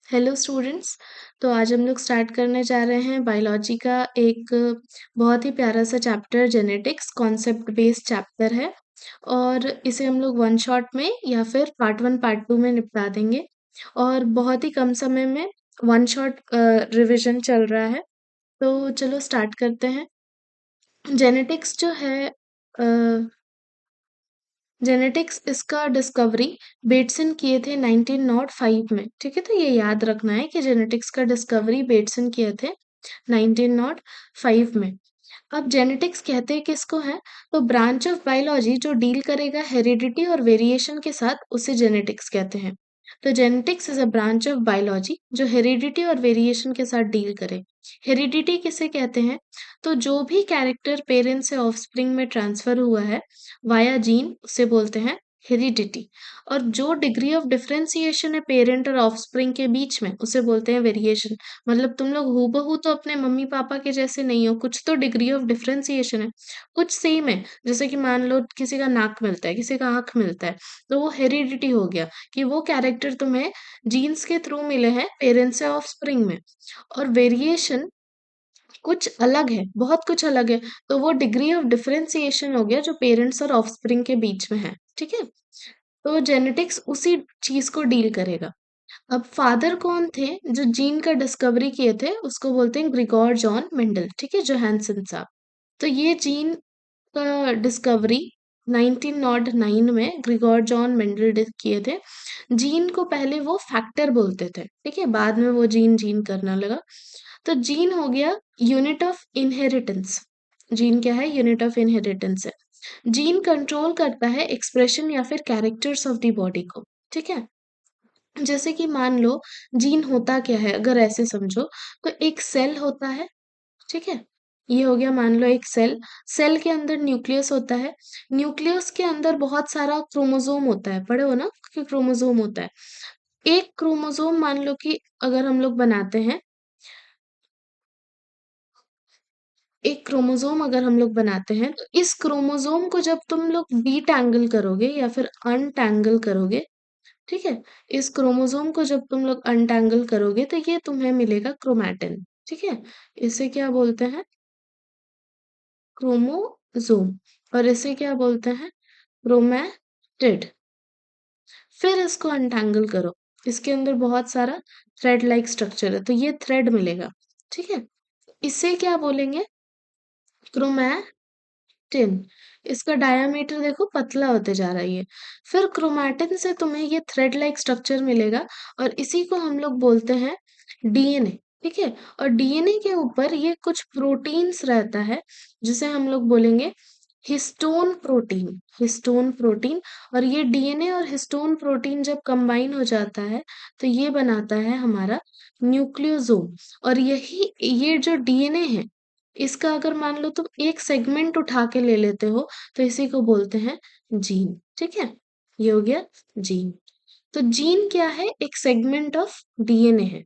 Hello students. तो आज हम लोग स्टार्ट करने जा रहे हैं बायोलॉजी का एक बहुत ही प्यारा सा chapter genetics concept based chapter है। और इसे हम लोग वन शॉट में या फिर पार्ट वन पार्ट टू में निपटा देंगे और बहुत ही कम समय में वन शॉट रिवीजन चल रहा है। तो चलो स्टार्ट करते हैं। जेनेटिक्स जो है जेनेटिक्स इसका डिस्कवरी बेटसन किए थे 1905 में। ठीक है, तो ये याद रखना है कि जेनेटिक्स का डिस्कवरी बेटसन किए थे 1905 में। अब जेनेटिक्स कहते हैं किसको है? तो ब्रांच ऑफ बायोलॉजी जो डील करेगा हेरिडिटी और वेरिएशन के साथ, उसे जेनेटिक्स कहते हैं। तो genetics is a branch of biology जो हेरिडिटी और वेरिएशन के साथ डील करे। हेरिडिटी किसे कहते हैं? तो जो भी कैरेक्टर पेरेंट्स से ऑफस्प्रिंग में ट्रांसफर हुआ है वाया जीन, उसे बोलते हैं हेरिडिटी। और जो डिग्री ऑफ डिफरेंशिएशन है पेरेंट और ऑफस्प्रिंग के बीच में, उसे बोलते हैं वेरिएशन। मतलब तुम लोग हूबहू तो अपने मम्मी पापा के जैसे नहीं हो, कुछ तो डिग्री ऑफ डिफरेंशिएशन है, कुछ सेम है। जैसे कि मान लो किसी का नाक मिलता है, किसी का आंख मिलता है, तो वो हेरिडिटी हो गया कि वो कैरेक्टर तुम्हें जीन्स के थ्रू मिले हैं पेरेंट्स से ऑफस्प्रिंग में। और वेरिएशन कुछ अलग है, बहुत कुछ अलग है, तो वो डिग्री ऑफ डिफरेंशिएशन हो गया जो पेरेंट्स और ऑफस्प्रिंग के बीच में है। ठीक है, तो जेनेटिक्स उसी चीज को डील करेगा। अब फादर कौन थे जो जीन का डिस्कवरी किए थे? उसको बोलते हैं ग्रिगोर जॉन मेंडल। ठीक है, जोहानसन साहब। तो ये जीन का डिस्कवरी 1909 में ग्रिगोर जॉन मेंडल किए थे। जीन को पहले वो फैक्टर बोलते थे, ठीक है, बाद में वो जीन जीन करना लगा। तो जीन हो गया यूनिट ऑफ इनहेरिटेंस। जीन क्या है? यूनिट ऑफ इनहेरिटेंस है। जीन कंट्रोल करता है एक्सप्रेशन या फिर कैरेक्टर्स ऑफ द बॉडी को। ठीक है, जैसे कि मान लो जीन होता क्या है, अगर ऐसे समझो तो एक सेल होता है। ठीक है, ये हो गया मान लो एक सेल। सेल के अंदर न्यूक्लियस होता है। न्यूक्लियस के अंदर बहुत सारा क्रोमोसोम होता है, पढ़े हो ना कि क्रोमोसोम होता है। एक क्रोमोसोम मान लो कि अगर हम लोग बनाते हैं, एक क्रोमोसोम अगर हम लोग बनाते हैं, तो इस क्रोमोसोम को जब तुम लोग डीटैंगल करोगे या फिर अनटैंगल करोगे, ठीक है, इस क्रोमोसोम को जब तुम लोग अनटैंगल करोगे तो ये तुम्हें मिलेगा क्रोमैटिन। ठीक है, इसे क्या बोलते हैं? क्रोमोसोम। और इसे क्या बोलते हैं? क्रोमैटिड। फिर इसको अनटैंगल करो, इसके अंदर बहुत सारा थ्रेड लाइक स्ट्रक्चर है, तो ये थ्रेड मिलेगा। ठीक है, इसे क्या बोलेंगे? क्रोमैटिन। इसका डायामीटर देखो पतला होते जा रहा है ये। फिर क्रोमैटिन से तुम्हें ये थ्रेड लाइक स्ट्रक्चर मिलेगा और इसी को हम लोग बोलते हैं डीएनए। ठीक है, और डीएनए के ऊपर ये कुछ प्रोटीन्स रहता है जिसे हम लोग बोलेंगे हिस्टोन प्रोटीन। Histone protein. और ये डीएनए और हिस्टोन प्रोटीन जब कंबाइन हो जाता है तो ये बनाता है हमारा न्यूक्लियोसोम। और यही ये जो डीएनए है, इसका अगर मान लो तुम एक सेगमेंट उठा के ले लेते हो तो इसी को बोलते हैं जीन। ठीक है, ये हो गया जीन। तो जीन क्या है? एक सेगमेंट ऑफ डीएनए है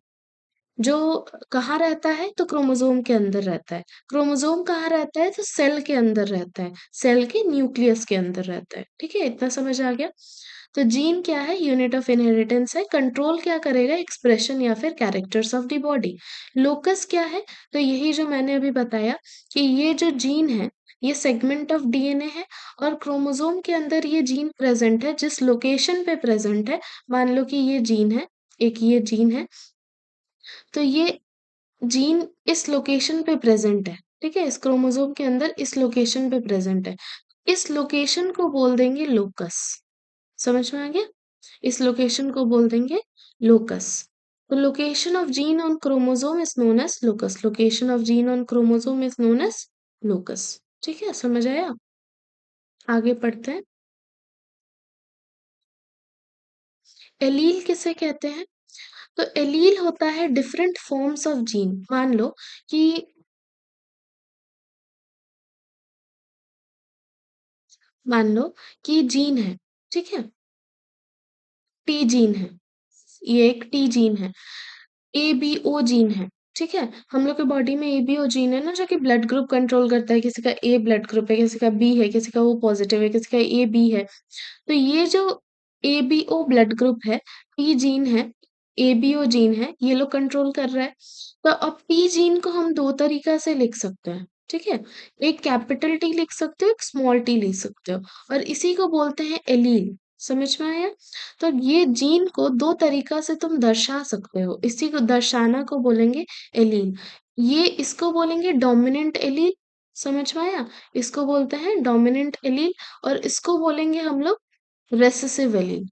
जो कहाँ रहता है? तो क्रोमोसोम के अंदर रहता है। क्रोमोसोम कहाँ रहता है? तो सेल के अंदर रहता है, सेल के न्यूक्लियस के अंदर रहता है। ठीक है, इतना समझ आ गया। तो जीन क्या है? यूनिट ऑफ इनहेरिटेंस है। कंट्रोल क्या करेगा? एक्सप्रेशन या फिर characters of the body. Locus क्या है? तो यही जो मैंने अभी बताया कि ये जो जीन है, ये सेगमेंट ऑफ डीएनए है और क्रोमोसोम के अंदर ये जीन प्रेजेंट है। जिस लोकेशन पे प्रेजेंट है, मान लो कि ये जीन है, एक ये जीन है, तो ये जीन इस लोकेशन पे प्रेजेंट है। ठीक है, इस क्रोमोसोम के अंदर इस लोकेशन पे प्रेजेंट है। इस लोकेशन को बोल देंगे लोकस। समझ में आ गया? इस लोकेशन को बोल देंगे लोकस। तो location of gene on chromosome is known as locus. Location of gene on chromosome is known as locus. ठीक है, समझ आया? आगे पढ़ते हैं। एलील किसे कहते हैं? तो एलील होता है डिफरेंट फॉर्म्स ऑफ जीन। कि मान लो कि जीन है, ठीक है, टी जीन है, ये एक टी जीन है। एबीओ जीन है। ठीक है, हम लोग के बॉडी में एबीओ जीन है ना, जो कि ब्लड ग्रुप कंट्रोल करता है। किसी का ए ब्लड ग्रुप है, किसी का बी है, किसी का ओ पॉजिटिव है, किसी का ए बी है। तो ये जो एबीओ ब्लड ग्रुप है, टी जीन है, एबीओ जीन है, ये लोग कंट्रोल कर रहा है। तो अब टी जीन को हम 2 तरीका से लिख सकते हैं, ठीक है? एक कैपिटल टी लिख सकते हो, एक स्मॉल टी लिख सकते हो और इसी को बोलते हैं एलील। समझ में आया? तो ये जीन को 2 तरीका से तुम दर्शा सकते हो। इसी को दर्शाना को बोलेंगे एलील। ये इसको बोलेंगे डोमिनेंट एलील, समझ में आया? इसको बोलते हैं डोमिनेंट एलील और इसको बोलेंगे हम लोग रेसेसिव एलील।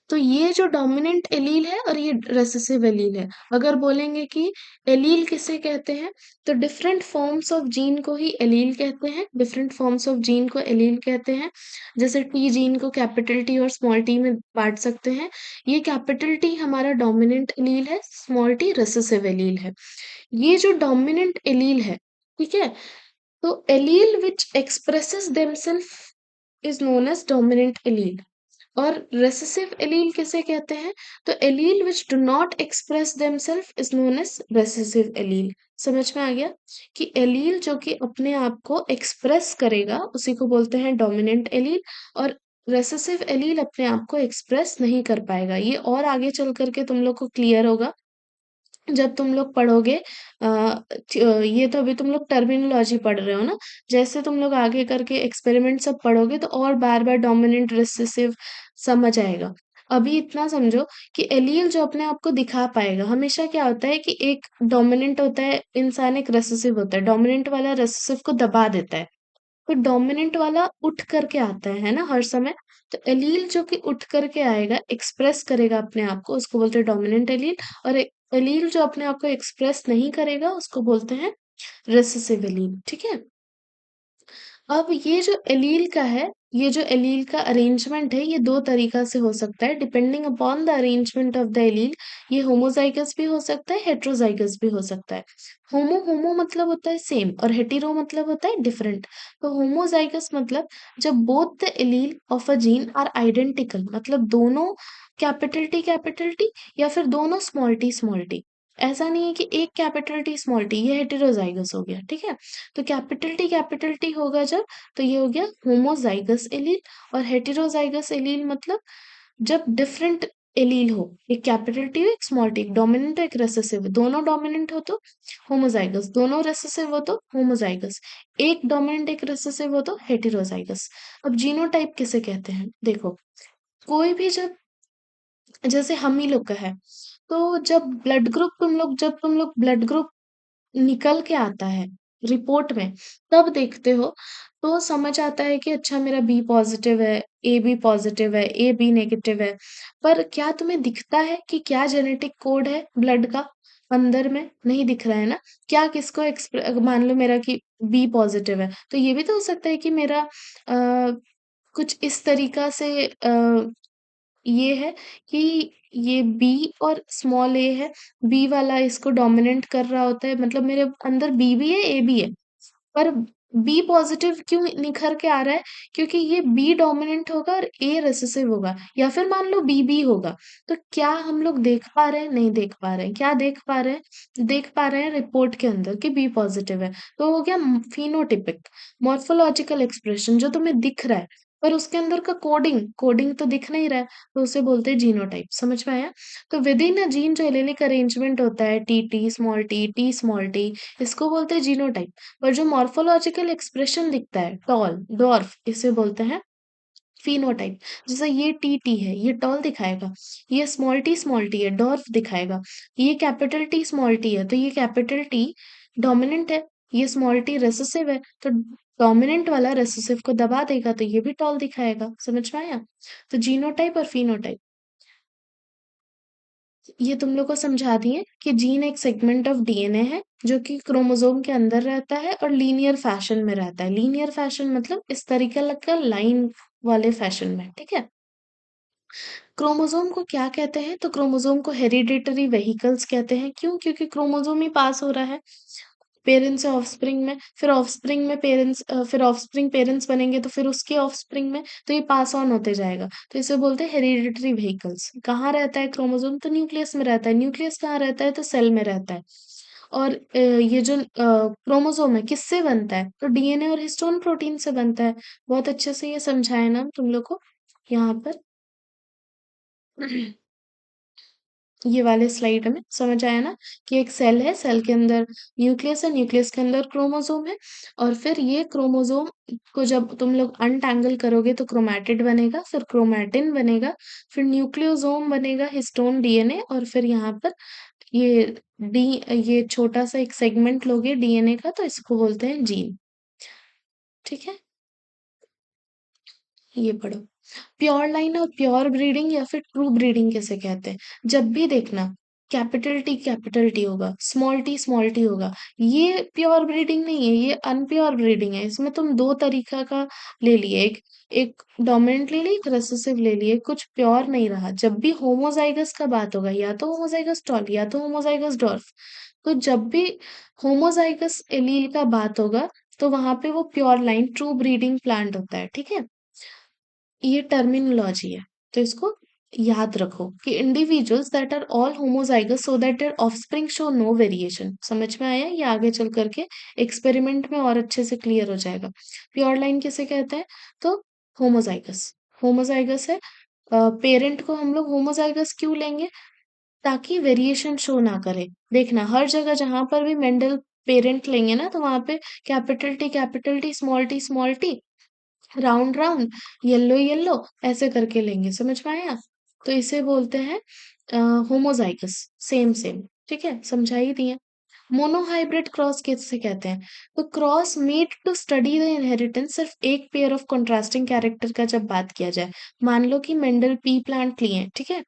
तो ये जो डोमिनेंट एलील है और ये रेसेसिव एलील है। अगर बोलेंगे कि एलील किसे कहते हैं, तो डिफरेंट फॉर्म्स ऑफ जीन को ही एलील कहते हैं। डिफरेंट फॉर्म्स ऑफ जीन को एलील कहते हैं। जैसे टी जीन को कैपिटल टी और स्मॉल टी में बांट सकते हैं। ये कैपिटल टी हमारा डोमिनेंट एलील है, स्मॉल टी रेसेसिव एलील है। ये जो डोमिनेंट एलील है, ठीक है, तो allele which expresses themselves is known as dominant allele. और रेसेसिव एलील किसे कहते हैं, तो allele which do not express themselves is known as recessive allele. समझ में आ गया कि एलील जो कि अपने आप को एक्सप्रेस करेगा उसी को बोलते हैं डोमिनेंट एलील और रेसेसिव एलील अपने आप को एक्सप्रेस नहीं कर पाएगा। ये और आगे चल करके तुम लोग को क्लियर होगा जब तुम लोग पढ़ोगे। ये तो अभी तुम लोग टर्मिनोलॉजी पढ़ रहे हो ना, जैसे तुम लोग आगे करके एक्सपेरिमेंट सब पढ़ोगे तो और बार-बार डोमिनेंट रिसेसिव समझ आएगा। अभी इतना समझो कि एलील जो अपने आप को दिखा पाएगा, हमेशा क्या होता है कि एक डोमिनेंट होता है इंसान, एक रिसेसिव होता है। डोमिनेंट वाला रिसेसिव को दबा देता है। तो डोमिनेंट वाला उठ करके आता है ना हर समय। तो एलील जो कि उठ करके आएगा, एक्सप्रेस करेगा अपने आप को, उसको बोलते हैं डोमिनेंट एलील। और एलील जो अपने आप को एक्सप्रेस नहीं करेगा उसको बोलते हैं रिसेसिव एलील, ठीक है। अब ये जो एलील का है, ये जो एलील का अरेंजमेंट है, ये 2 तरीका से हो सकता है depending upon the arrangement of the allele. ये होमोज़ाइगस भी हो सकता है, हेटेरोज़ाइगस भी हो सकता है। होमो होमो मतलब होता है सेम और हेटेरो मतलब होता है डिफरेंट। तो होमोज़ाइगस मतलब जब both the allele of a gene are identical, मतलब दोनों कैपिटल टी या फिर दोनों स्मॉल टी। ऐसा नहीं है कि एक कैपिटल टी स्मॉल टी, ये हेटेरोज़ाइगस हो गया, ठीक है। तो कैपिटल टी होगा जब, तो ये हो गया होमोजाइगस एलील। और हेटेरोजाइगस एलील मतलब जब डिफरेंट एलील हो, एक कैपिटल टी हो एक स्मॉल टी, एक डोमिनेंट हो एक रेसेसिव हो, दोनों डोमिनेंट हो तो होमोजाइगस, दोनों रेसेसिव हो तो होमोजाइगस, एक डोमिनेंट एक रेसेसिव हो तो हेटेरोजाइगस। अब जीनोटाइप किसे कहते हैं, देखो, कोई भी जब, जैसे हम ही लोग का है, तो जब तुम लोग ब्लड ग्रुप निकल के आता है रिपोर्ट में, तब देखते हो तो समझ आता है कि अच्छा मेरा बी पॉजिटिव है, ए बी पॉजिटिव है, ए बी नेगेटिव है। पर क्या तुम्हें दिखता है कि क्या जेनेटिक कोड है ब्लड का अंदर में? नहीं दिख रहा है ना। क्या किसको मान लो मेरा कि बी पॉजिटिव है, तो ये भी तो हो सकता है कि मेरा कुछ इस तरीका से ये है कि ये बी और स्मॉल ए है, बी वाला इसको डोमिनेट कर रहा होता है, मतलब मेरे अंदर बी भी है, ए भी है। पर बी पॉजिटिव क्यों निखर के आ रहा है? क्योंकि ये बी डोमिनेंट होगा और ए रिसेसिव होगा, या फिर मान लो बी बी होगा। तो क्या हम लोग देख पा रहे हैं? नहीं देख पा रहे हैं। क्या देख पा रहे हैं? देख पा रहे हैं रिपोर्ट के अंदर कि बी पॉजिटिव है। तो हो गया फिनोटिपिक, मॉर्फोलॉजिकल एक्सप्रेशन जो तुम्हें दिख रहा है, पर उसके अंदर का कोडिंग तो दिख नहीं रहा है, तो उसे बोलते हैं जीनोटाइप। समझ में आया? तो विद इन अ जीन जो एलेलिक अरेंजमेंट होता है, टी स्मॉल टी, इसको बोलते हैं जीनोटाइप। और जो मॉर्फोलॉजिकल एक्सप्रेशन दिखता है, टॉल, डॉर्फ, इसे बोलते हैं फिनोटाइप। जैसे ये टी है, ये टॉल दिखाएगा। ये स्मॉल टी है, डॉर्फ दिखाएगा। ये कैपिटल टी स्मॉल टी है, तो ये कैपिटल टी डोमिनेंट है, ये स्मॉल टी रेसेसिव है, तो डोमिनेंट वाला रेसेसिव को दबा देगा, तो ये भी टॉल दिखाएगा। समझ में आया? तो जीनोटाइप और फिनोटाइप ये तुम लोग को समझा दिए कि जीन एक सेगमेंट ऑफ डीएनए है जो कि क्रोमोसोम के अंदर रहता है और लीनियर फैशन में रहता है। लीनियर फैशन मतलब इस तरीके का लाइन वाले फैशन में, ठीक है। क्रोमोसोम को क्या कहते हैं, तो क्रोमोसोम को हेरिडिटरी वेहिकल्स कहते हैं। क्यों? क्योंकि क्रोमोसोम ही पास हो रहा है पेरेंट्स से ऑफस्प्रिंग में, फिर ऑफस्प्रिंग में पेरेंट्स, फिर ऑफस्प्रिंग पेरेंट्स बनेंगे तो फिर उसके ऑफस्प्रिंग में, तो ये पास ऑन होते जाएगा। तो इसे बोलते हैं हेरिडिटरी व्हीकल्स। कहाँ रहता है क्रोमोसोम, तो न्यूक्लियस में रहता है। न्यूक्लियस कहाँ रहता है, तो सेल में रहता है। और ये जो क्रोमोसोम है किससे बनता है, तो डीएनए और हिस्टोन प्रोटीन से बनता है। बहुत अच्छे से ये समझाया ना तुम लोग को यहाँ पर। ये वाले स्लाइड में समझ आया ना कि एक सेल है, सेल के अंदर न्यूक्लियस है, न्यूक्लियस के अंदर क्रोमोसोम है और फिर ये क्रोमोसोम को जब तुम लोग अनटैंगल करोगे तो क्रोमैटिड बनेगा, फिर क्रोमैटिन बनेगा, फिर न्यूक्लियोसोम बनेगा, हिस्टोन डीएनए और फिर यहाँ पर ये डी ये छोटा सा एक सेगमेंट लोगे डीएनए का तो इसको बोलते हैं जीन। ठीक है, ये पढ़ो। प्योर लाइन और प्योर ब्रीडिंग या फिर ट्रू ब्रीडिंग किसे कहते हैं? जब भी देखना कैपिटल टी होगा, स्मॉल टी होगा, ये प्योर ब्रीडिंग नहीं है, ये अनप्योर ब्रीडिंग है। इसमें तुम दो तरीका का ले लिए, एक एक डोमिनेंट ले ली, एक रिसेसिव ले लिए, कुछ प्योर नहीं रहा। जब भी होमोजाइगस का बात होगा, या तो होमोजाइगस टॉल या तो होमोजाइगस डॉर्फ, तो जब भी होमोजाइगस एलील का बात होगा तो वहां पे वो pure line true breeding plant होता है। ठीक है, ये टर्मिनोलॉजी है तो इसको याद रखो कि individuals that are all homozygous so that their offspring show no variation. समझ में आया? ये आगे चल करके एक्सपेरिमेंट में और अच्छे से क्लियर हो जाएगा। प्योर लाइन किसे कहते हैं? तो होमोजाइगस, होमोजाइगस है। पेरेंट को हम लोग होमोजाइगस क्यों लेंगे? ताकि वेरिएशन शो ना करे। देखना हर जगह जहां पर भी मेंडल पेरेंट लेंगे ना तो वहां पे capital T small T round round, yellow yellow ऐसे करके लेंगे। समझ में आया? तो इसे बोलते हैं होमोजाइगस, सेम सेम। ठीक है, समझा ही दिए। मोनोहाइब्रिड क्रॉस किससे कहते हैं? तो cross made to study the inheritance, सिर्फ एक पेयर ऑफ कंट्रास्टिंग कैरेक्टर का जब बात किया जाए। मान लो कि मेंडल पी प्लांट लिए हैं, ठीक है,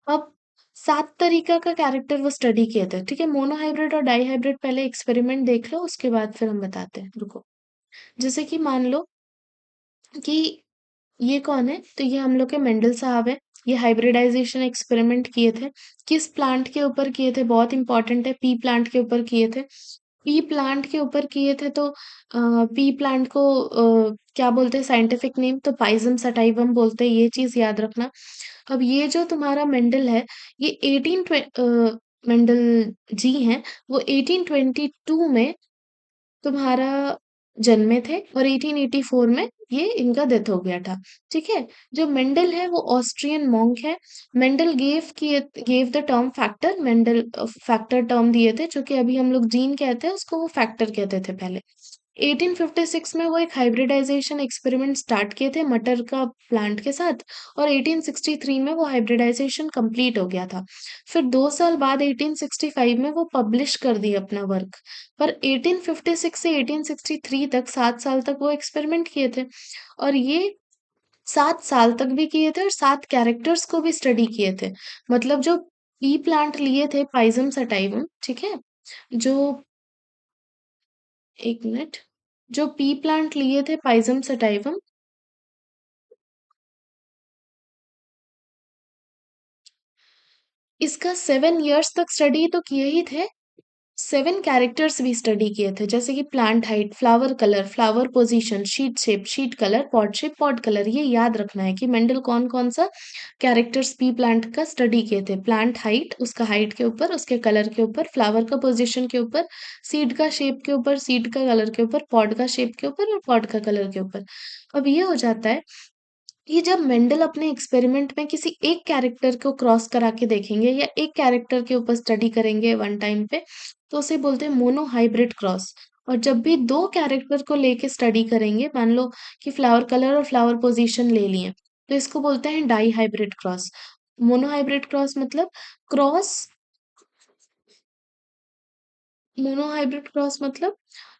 अब 7 तरीका का कैरेक्टर वो स्टडी किए थे। ठीक है, मोनोहाइब्रिड और डाइहाइब्रिड पहले एक्सपेरिमेंट देख लो, उसके बाद फिर हम बताते हैं। रुको, जैसे कि मान लो कि ये कौन है? तो ये हम लोग के मेंडल साहब हैं। ये हाइब्रिडाइजेशन एक्सपेरिमेंट किए थे। किस प्लांट के ऊपर किए थे? बहुत इंपॉर्टेंट है, पी प्लांट के ऊपर किए थे। पी प्लांट के ऊपर किए थे तो पी प्लांट को क्या बोलते हैं साइंटिफिक नेम? तो पाइजम सटाइवम बोलते हैं, ये चीज़ याद रखना। अब ये जो तुम्हारा मेंडल है, ये मेंडल जी हैं, वो 1822 में तुम्हारा जन्मे थे और 1884 में ये इनका डेथ हो गया था। ठीक है, जो मेंडल है वो ऑस्ट्रियन मॉन्क है। Mendel gave the term factor, Mendel factor term दिए थे, जो कि अभी हम लोग जीन कहते हैं, उसको वो फैक्टर कहते थे पहले। 1856 में वो एक हाइब्रिडाइजेशन एक्सपेरिमेंट स्टार्ट किए थे मटर का प्लांट के साथ और 1863 में वो हाइब्रिडाइजेशन कंप्लीट हो गया था। फिर 2 साल बाद 1865 में वो पब्लिश कर दिए अपना वर्क। पर 1856 से 1863 तक 7 साल तक वो एक्सपेरिमेंट किए थे और ये 7 साल तक भी किए थे और 7 कैरेक्टर्स को भी स्टडी किए थे। मतलब जो पी प्लांट लिए थे पाइजम सटाइवम, ठीक है, जो एक मिनट, जो पी प्लांट लिए थे पाइजम सटाइवम, इसका 7 इयर्स तक स्टडी तो किए ही थे। 7 कैरेक्टर्स भी स्टडी किए थे, जैसे कि plant height, flower colour, flower position, sheet shape, sheet colour, pot shape, pot colour. ये याद रखना है कि मेंडल कौन कौन सा कैरेक्टर्स पी प्लांट का स्टडी किए थे। प्लांट हाइट, उसका हाइट के ऊपर, उसके कलर के ऊपर, फ्लावर का पोजीशन के ऊपर, सीड का शेप के ऊपर, सीड का कलर के ऊपर, पॉट का शेप के ऊपर और पॉट का कलर के ऊपर। अब ये हो जाता है ये जब मेंडल अपने एक्सपेरिमेंट में किसी एक कैरेक्टर को क्रॉस करा के देखेंगे या एक कैरेक्टर के ऊपर स्टडी करेंगे वन टाइम पे, तो उसे बोलते हैं मोनो हाइब्रिड क्रॉस। और जब भी दो कैरेक्टर को लेके स्टडी करेंगे, मान लो कि फ्लावर कलर और फ्लावर पोजीशन ले लिए, तो इसको बोलते हैं dihybrid cross. Monohybrid cross मतलब क्रॉस मोनोहाइब्रिड क्रॉस मतलब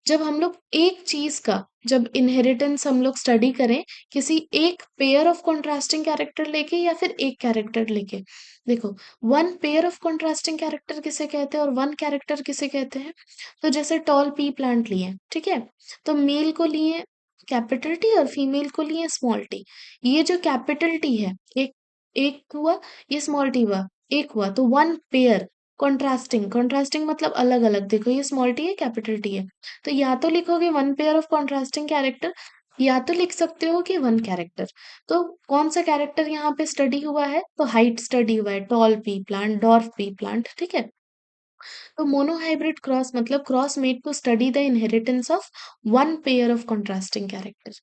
जब हम लोग एक चीज का, जब इनहेरिटेंस हम लोग स्टडी करें किसी एक पेयर ऑफ कॉन्ट्रास्टिंग कैरेक्टर लेके या फिर एक कैरेक्टर लेके। देखो, one pair of contrasting character किसे कहते हैं और वन कैरेक्टर किसे कहते हैं? तो जैसे टॉल पी प्लांट लिए, ठीक है, तो मेल को लिए कैपिटल टी और फीमेल को लिए स्मॉल टी। ये जो कैपिटल टी है, एक एक हुआ, ये स्मॉल टी हुआ, एक हुआ, तो वन पेयर। कॉन्ट्रास्टिंग मतलब अलग अलग। देखो, ये स्मॉल टी है, कैपिटल टी है, तो या तो लिखोगे one pair of contrasting character या तो लिख सकते हो कि वन कैरेक्टर। तो कौन सा कैरेक्टर यहाँ पे स्टडी हुआ है? तो हाइट स्टडी हुआ है, tall pea plant, dwarf pea plant. ठीक है, तो मोनोहाइब्रिड क्रॉस मतलब cross made to study the inheritance of one pair of contrasting character.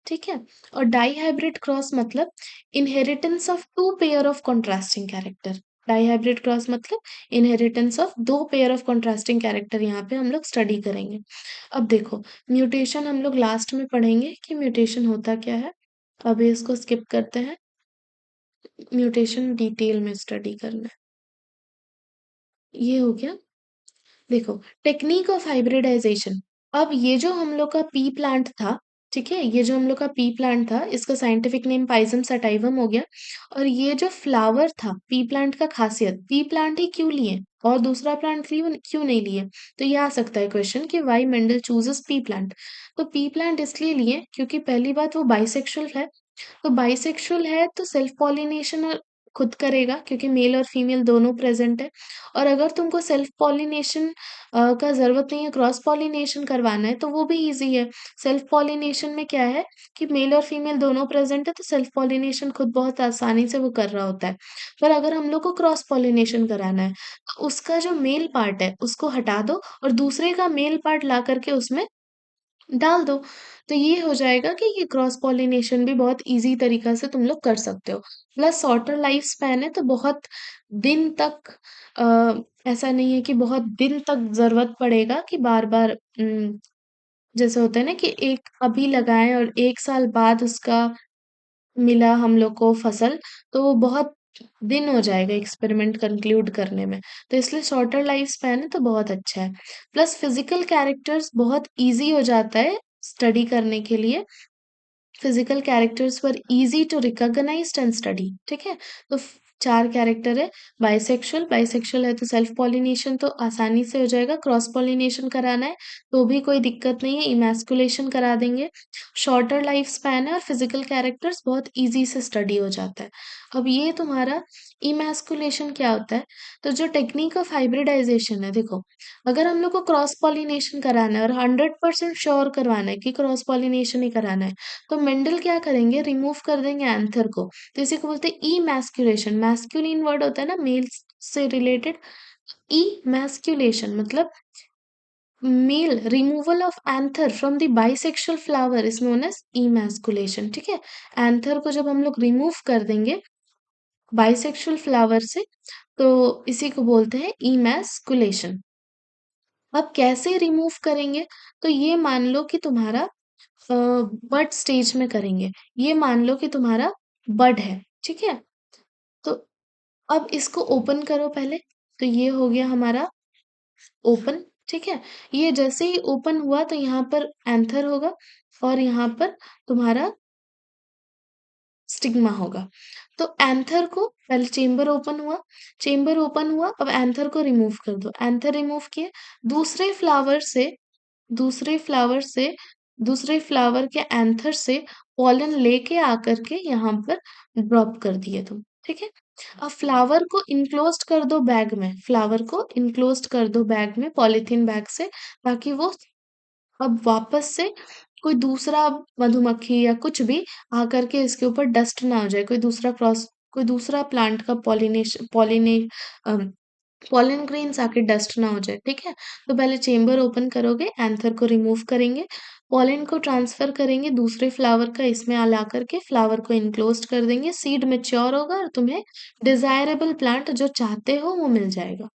ठीक है, और डाई हाइब्रिड क्रॉस मतलब inheritance of two pair of contrasting character. Dihybrid cross मतलब inheritance of दो पेयर ऑफ कॉन्ट्रास्टिंग कैरेक्टर यहाँ पे हम लोग स्टडी करेंगे। अब देखो म्यूटेशन हम लोग लास्ट में पढ़ेंगे कि म्यूटेशन होता क्या है। अभी इसको स्किप करते हैं, म्यूटेशन डिटेल में स्टडी करना है। ये हो गया। देखो टेक्निक ऑफ हाइब्रिडाइजेशन। अब ये जो हम लोग का पी प्लांट था, ठीक है, ये जो हम लोग का पी प्लांट था इसका साइंटिफिक नेम पाइजम सटाइवम हो गया। और ये जो फ्लावर था पी प्लांट का, खासियत पी प्लांट ही क्यों लिए और दूसरा प्लांट क्यों क्यों नहीं लिए। तो ये आ सकता है क्वेश्चन कि why Mendel chooses P plant. तो पी प्लांट इसलिए लिए क्योंकि पहली बात वो बाइसेक्सुअल है। तो बाइसेक्सुअल है तो सेल्फ पॉलिनेशन खुद करेगा क्योंकि मेल और फीमेल दोनों प्रेजेंट है। और अगर तुमको सेल्फ पॉलिनेशन का ज़रूरत नहीं है, क्रॉस पॉलिनेशन करवाना है तो वो भी ईज़ी है। सेल्फ पॉलिनेशन में क्या है कि मेल और फीमेल दोनों प्रेज़ेंट है तो सेल्फ पॉलिनेशन खुद बहुत आसानी से वो कर रहा होता है। पर अगर हम लोग को क्रॉस पॉलिनेशन कराना है, तो उसका जो मेल पार्ट है उसको हटा दो और दूसरे का मेल पार्ट ला कर के उसमें डाल दो। तो ये हो जाएगा कि ये क्रॉस पॉलिनेशन भी बहुत ईज़ी तरीक़ा से तुम लोग कर सकते हो। प्लस शॉर्टर लाइफ स्पैन है तो बहुत दिन तक ऐसा नहीं है कि बहुत दिन तक ज़रूरत पड़ेगा कि बार-बार जैसे होता है ना कि एक अभी लगाएँ और 1 साल बाद उसका मिला हम लोग को फसल, तो वो बहुत दिन हो जाएगा एक्सपेरिमेंट कंक्लूड करने में। तो इसलिए शॉर्टर लाइफ स्पैन है तो बहुत अच्छा है। प्लस फिज़िकल कैरेक्टर्स बहुत ईज़ी हो जाता है स्टडी करने के लिए। Physical characters were easy to recognised and study, ठीक है। तो 4 कैरेक्टर है। बाइसेक्सुअल, बाइसेक्सुअल है तो सेल्फ पॉलिनेशन तो आसानी से हो जाएगा। क्रॉस पॉलिनेशन कराना है तो भी कोई दिक्कत नहीं है, इमैस्कुलेशन करा देंगे। शॉर्टर लाइफ स्पैन है और फिजिकल कैरेक्टर्स बहुत इजी से स्टडी हो जाता है। अब ये तुम्हारा इमैस्कुलेशन क्या होता है। तो जो टेक्निक ऑफ हाइब्रिडाइजेशन है, देखो अगर हम लोग को क्रॉस पॉलिनेशन कराना है और 100% श्योर करवाना है कि क्रॉस पॉलिनेशन ही कराना है, तो मेंडल क्या करेंगे, रिमूव कर देंगे एंथर को। तो इसी को बोलते हैं इमैस्कुलेशन। मैस्कुलिन वर्ड होता है ना मेल से रिलेटेड। इमैस्कुलेशन मतलब male removal of anther from the bisexual flower is known as emasculation, ठीक है। एंथर को जब हम लोग रिमूव कर देंगे बाइसेक्सुअल फ्लावर से, तो इसी को बोलते हैं इमैस्कुलेशन। अब कैसे रिमूव करेंगे, तो ये मान लो कि तुम्हारा बड स्टेज में करेंगे। ये मान लो कि तुम्हारा बड है, ठीक है? तो अब इसको ओपन करो पहले। तो ये हो गया हमारा ओपन, ठीक है? ये जैसे ही ओपन हुआ तो यहाँ पर एंथर होगा और यहाँ पर तुम्हारा स्टिग्मा होगा। तो एंथर को पहले चेंबर ओपन हुआ, अब एंथर को रिमूव कर दो। एंथर रिमूव किए, दूसरे फ्लावर से दूसरे फ्लावर से दूसरे फ्लावर के एंथर से पॉलन लेके आकर के यहाँ पर ड्रॉप कर दिए तुम, ठीक है। अब फ्लावर को इनक्लोज्ड कर दो बैग में, फ्लावर को इनक्लोज्ड कर दो बैग में, पॉलीथीन बैग से, ताकि वो अब वापस से कोई दूसरा मधुमक्खी या कुछ भी आकर के इसके ऊपर डस्ट ना हो जाए, कोई दूसरा प्लांट का पॉलन ग्रेन्स आके डस्ट ना हो जाए, ठीक है। तो पहले चेंबर ओपन करोगे, एंथर को रिमूव करेंगे, पॉलन को ट्रांसफर करेंगे दूसरे फ्लावर का इसमें ला करके, फ्लावर को इनक्लोज्ड कर देंगे, सीड मैच्योर होगा और तुम्हें डिजायरेबल प्लांट जो चाहते हो वो मिल जाएगा,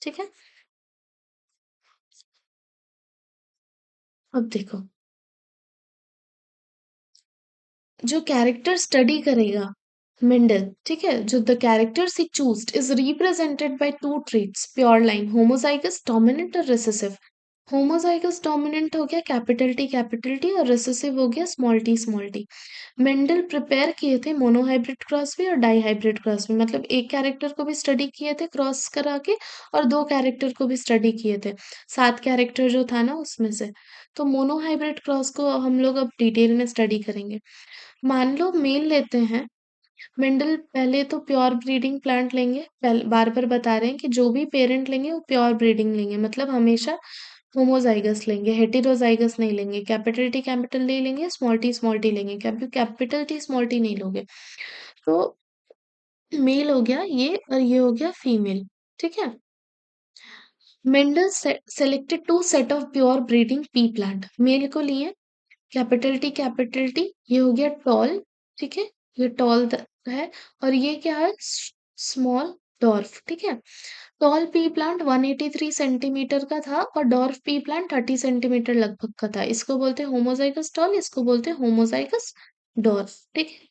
ठीक है। अब देखो जो कैरेक्टर स्टडी करेगा मेंडल, ठीक है, जो the characters he choosed is represented by two traits, pure line, homozygous dominant और रिसेसिव। होमोजाइगस डोमिनेंट हो गया कैपिटल टी और रिसेसिव हो गया स्मॉल टी। मेंडल प्रिपेयर किए थे मोनोहाइब्रिड क्रॉस भी और डाइहाइब्रिड क्रॉस भी, मतलब एक कैरेक्टर को भी स्टडी किए थे क्रॉस करा के और दो कैरेक्टर को भी स्टडी किए थे, 7 कैरेक्टर जो था ना उसमें से। तो मोनोहाइब्रिड क्रॉस को हम लोग अब डिटेल में स्टडी करेंगे। मान लो मेल लेते हैं, मेंडल पहले तो प्योर ब्रीडिंग प्लांट लेंगे, बार बार बता रहे हैं कि जो भी पेरेंट लेंगे वो प्योर ब्रीडिंग लेंगे, मतलब हमेशा होमोजाइगस लेंगे, हेटेरोजाइगस नहीं लेंगे। कैपिटल टी लेंगे, स्मॉल टी लेंगे, कैपिटल टी स्मॉल टी नहीं लोगे। तो मेल हो गया ये और ये हो गया फीमेल, ठीक है। Mendel selected two set of pure breeding pea plant, male को लिए कैपिटल टी, ये हो गया टॉल, ठीक है, ये टॉल है। और ये क्या है, स्मॉल डॉर्फ, ठीक है? टॉल पी प्लांट 183 सेंटीमीटर का था और डॉर्फ पी प्लांट 30 सेंटीमीटर लगभग का था। इसको बोलते हैं होमोजाइगस टॉल, इसको बोलते हैं होमोजाइगस डॉर्फ, ठीक है?